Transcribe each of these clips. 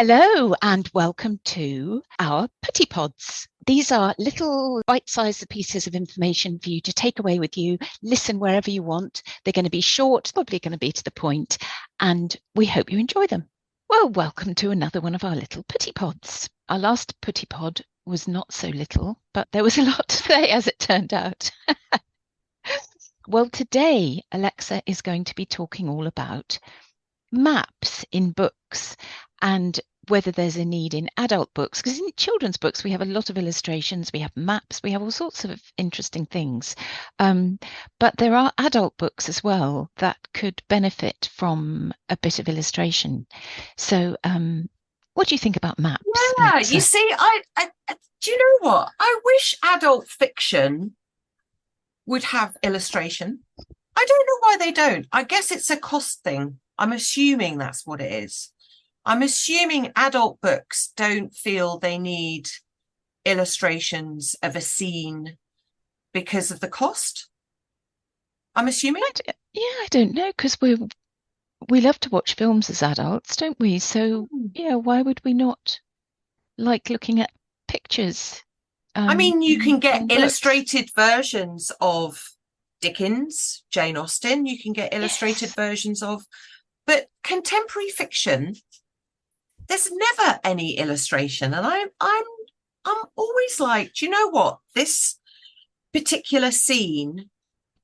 Hello and welcome to our Petit Pods. These are little bite-sized pieces of information for you to take away with you, listen wherever you want. They're going to be short, probably going to be to the point, and we hope you enjoy them. Well, welcome to another one of our little Petit Pods. Our last Petit Pod was not so little, but there was a lot to say as it turned out. Well, today Alexa is going to be talking all about maps in books and whether there's a need in adult books, because in children's books we have a lot of illustrations, we have maps, we have all sorts of interesting things, but there are adult books as well that could benefit from a bit of illustration. So what do you think about maps, Yeah, Alexa? you see, do you know what? I wish adult fiction would have illustration. I don't know why they don't. I guess it's a cost thing. I'm assuming that's what it is. I'm assuming adult books don't feel they need illustrations of a scene because of the cost. I'm assuming. I don't know, because we love to watch films as adults, don't we? So yeah, why would we not like looking at pictures? I mean, you can get In books? illustrated versions of Dickens, Jane Austen. You can get illustrated Yes. versions of, but contemporary fiction, there's never any illustration, and I'm always like, do you know what? This particular scene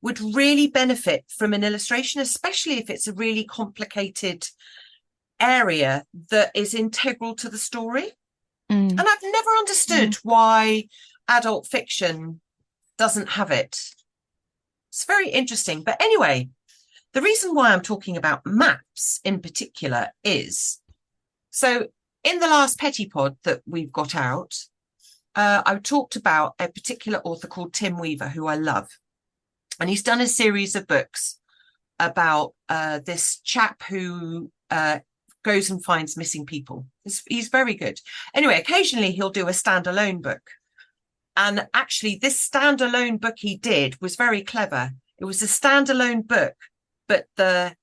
would really benefit from an illustration, especially if it's a really complicated area that is integral to the story. And I've never understood why adult fiction doesn't have it. It's very interesting. But anyway, the reason why I'm talking about maps in particular is, so in the last Petit Pod that we've got out, I talked about a particular author called Tim Weaver, who I love. And he's done a series of books about this chap who goes and finds missing people. He's very good. Anyway, occasionally he'll do a standalone book. And actually, this standalone book he did was very clever. It was a standalone book, but the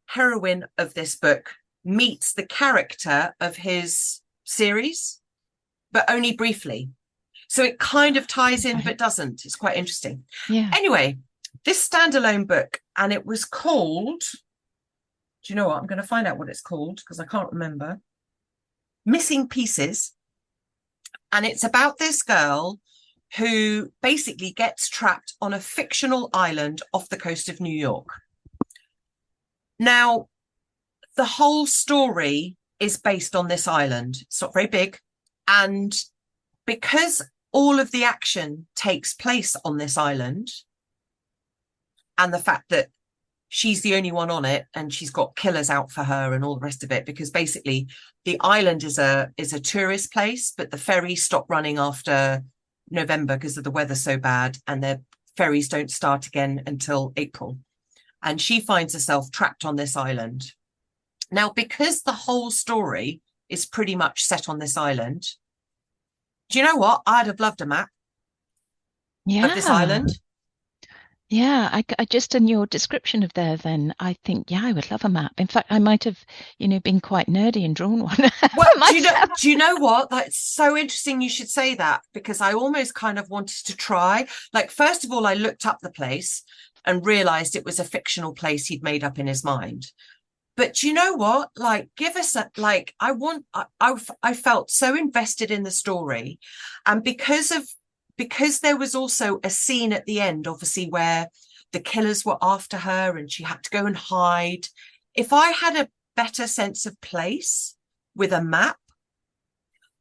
heroine of this book meets the character of his series, but only briefly. So it kind of ties in, but doesn't. It's quite interesting. Yeah. Anyway, this standalone book, and it was called, do you know what? I'm going to find out what it's called because I can't remember. Missing Pieces. And it's about this girl who basically gets trapped on a fictional island off the coast of New York. Now, the whole story is based on this island. It's not very big. And because all of the action takes place on this island, and the fact that she's the only one on it and she's got killers out for her and all the rest of it, because basically the island is a tourist place, but the ferries stop running after November because of the weather so bad, and their ferries don't start again until April. And she finds herself trapped on this island. Now, because the whole story is pretty much set on this island, do you know what? I'd have loved a map of this island. Yeah, I just in your description of there, then I think, yeah, I would love a map. In fact, I might have, been quite nerdy and drawn one. Well, do you know what? That's so interesting you should say that, because I almost kind of wanted to try. Like, first of all, I looked up the place and realized it was a fictional place he'd made up in his mind. But do you know what? Like, give us a, like, I felt so invested in the story. And because there was also a scene at the end, obviously, where the killers were after her and she had to go and hide. If I had a better sense of place with a map,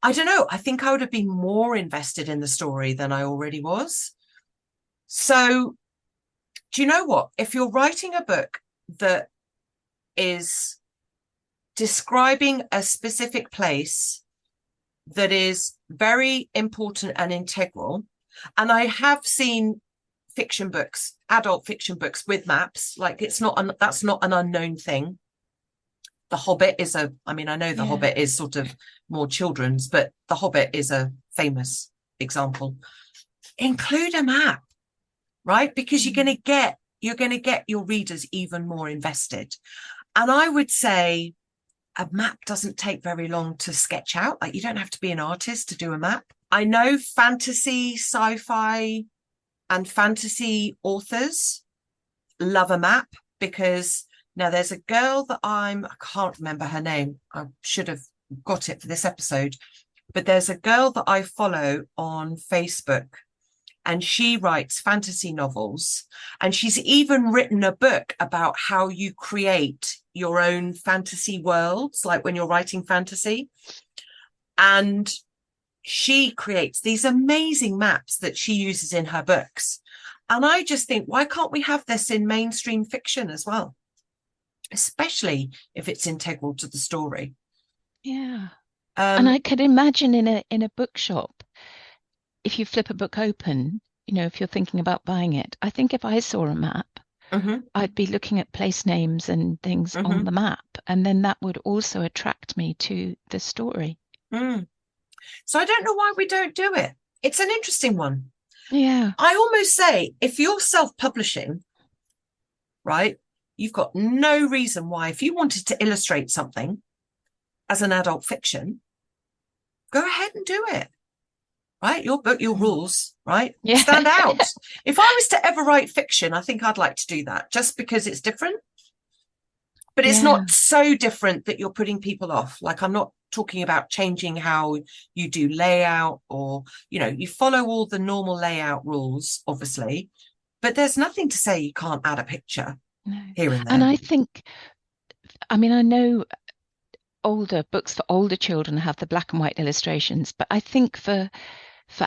I don't know, I think I would have been more invested in the story than I already was. So, do you know what? If you're writing a book that is describing a specific place that is very important and integral, and I have seen fiction books, adult fiction books with maps, like that's not an unknown thing. The Hobbit is I know the Hobbit is sort of more children's, but the Hobbit is a famous example. Include a map, right? Because you're going to get your readers even more invested. And I would say a map doesn't take very long to sketch out. Like, you don't have to be an artist to do a map. I know fantasy, sci-fi, and fantasy authors love a map, because now there's a girl that I can't remember her name. I should have got it for this episode, but there's a girl that I follow on Facebook, and she writes fantasy novels, and she's even written a book about how you create your own fantasy worlds, like when you're writing fantasy. And she creates these amazing maps that she uses in her books. And I just think, why can't we have this in mainstream fiction as well? Especially if it's integral to the story. Yeah. And I could imagine in a bookshop, if you flip a book open, you know, if you're thinking about buying it, I think if I saw a map, I'd be looking at place names and things on the map, and then that would also attract me to the story. So I don't know why we don't do it. It's an interesting one. Yeah. I almost say, if you're self-publishing, right, you've got no reason why, if you wanted to illustrate something as an adult fiction, go ahead and do it. Right? Your book, your rules, right? Yeah. Stand out. If I was to ever write fiction, I think I'd like to do that, just because it's different. But it's not so different that you're putting people off. Like, I'm not talking about changing how you do layout, or, you know, you follow all the normal layout rules, obviously, but there's nothing to say you can't add a picture here and there. And I think, I mean, I know older books for older children have the black and white illustrations, but I think for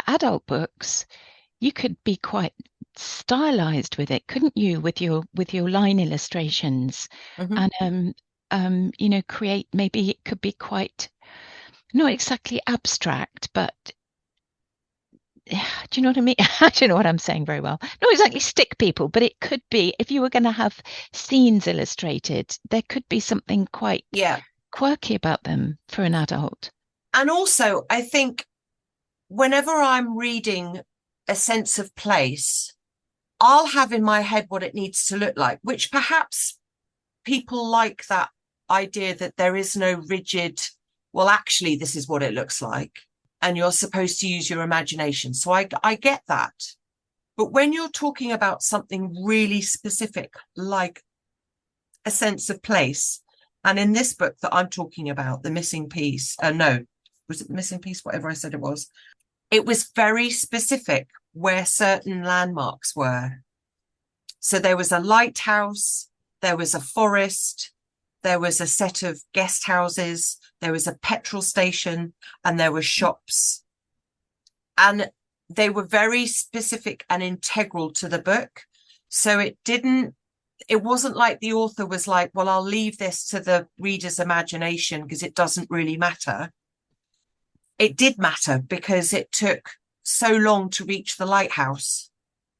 adult books, you could be quite stylized with it, couldn't you, with your line illustrations, and you know, create, maybe it could be quite, not exactly abstract, but do you know what I mean? I don't know what I'm saying very well. Not exactly stick people, but it could be, if you were going to have scenes illustrated, there could be something quite quirky about them for an adult. And also, I think whenever I'm reading a sense of place, I'll have in my head what it needs to look like, which perhaps people like that idea that there is no rigid, well, actually, this is what it looks like, and you're supposed to use your imagination. So I get that. But when you're talking about something really specific, like a sense of place, and in this book that I'm talking about, The Missing Piece, was it The Missing Piece? Whatever I said it was very specific where certain landmarks were. So there was a lighthouse, there was a forest, there was a set of guest houses, there was a petrol station, and there were shops. And they were very specific and integral to the book. So it wasn't like the author was like, well, I'll leave this to the reader's imagination because it doesn't really matter. It did matter, because it took so long to reach the lighthouse,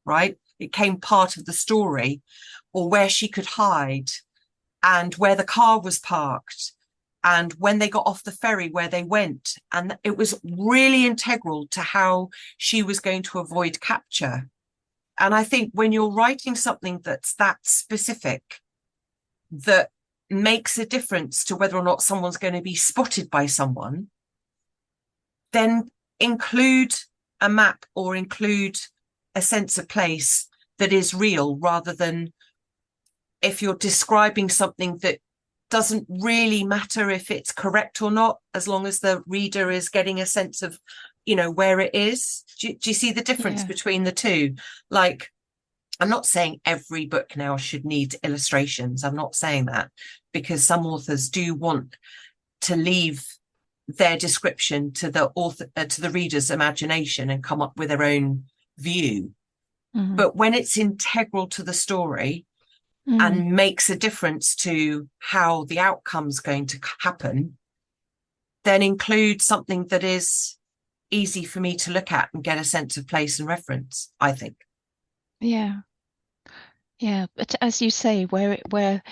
right? It became part of the story, or where she could hide, and where the car was parked, and when they got off the ferry, where they went. And it was really integral to how she was going to avoid capture. And I think when you're writing something that's that specific, that makes a difference to whether or not someone's going to be spotted by someone, then include a map or include a sense of place that is real, rather than if you're describing something that doesn't really matter if it's correct or not, as long as the reader is getting a sense of, you know, where it is. Do you see the difference between the two? Like, I'm not saying every book now should need illustrations. I'm not saying that, because some authors do want to leave their description to the author, to the reader's imagination, and come up with their own view. But when it's integral to the story and makes a difference to how the outcome's going to happen, then include something that is easy for me to look at and get a sense of place and reference, I think. Yeah. But as you say, where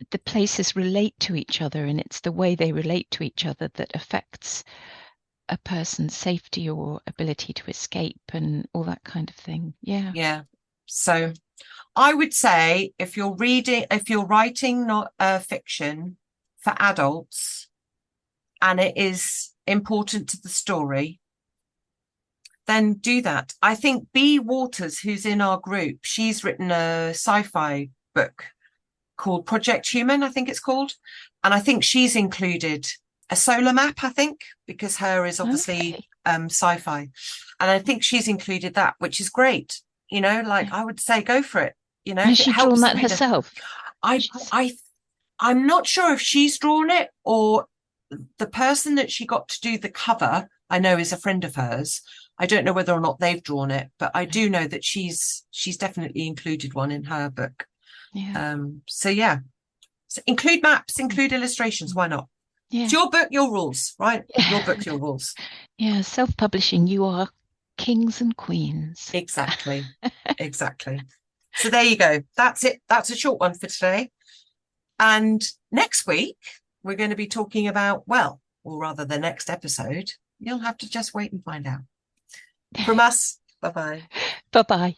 the places relate to each other, and it's the way they relate to each other that affects a person's safety or ability to escape and all that kind of thing. Yeah. So I would say, if you're writing not fiction for adults and it is important to the story, then do that. I think B. Waters, who's in our group, she's written a sci-fi book called Project Human, I think it's called. And I think she's included a solar map, I think, because her is obviously sci-fi. And I think she's included that, which is great. You know, like I would say, go for it. You know, has if she it helps drawn that the reader. herself? I'm not sure if she's drawn it or the person that she got to do the cover, I know, is a friend of hers. I don't know whether or not they've drawn it, but I do know that she's definitely included one in her book. Yeah. So include maps, include illustrations. Why not? Yeah. It's your book, your rules, right? Your book, your rules. Yeah. Self-publishing, you are kings and queens. Exactly. Exactly. So there you go. That's it. That's a short one for today. And next week, we're going to be talking about, well, or rather the next episode, you'll have to just wait and find out. From us, bye-bye. Bye-bye.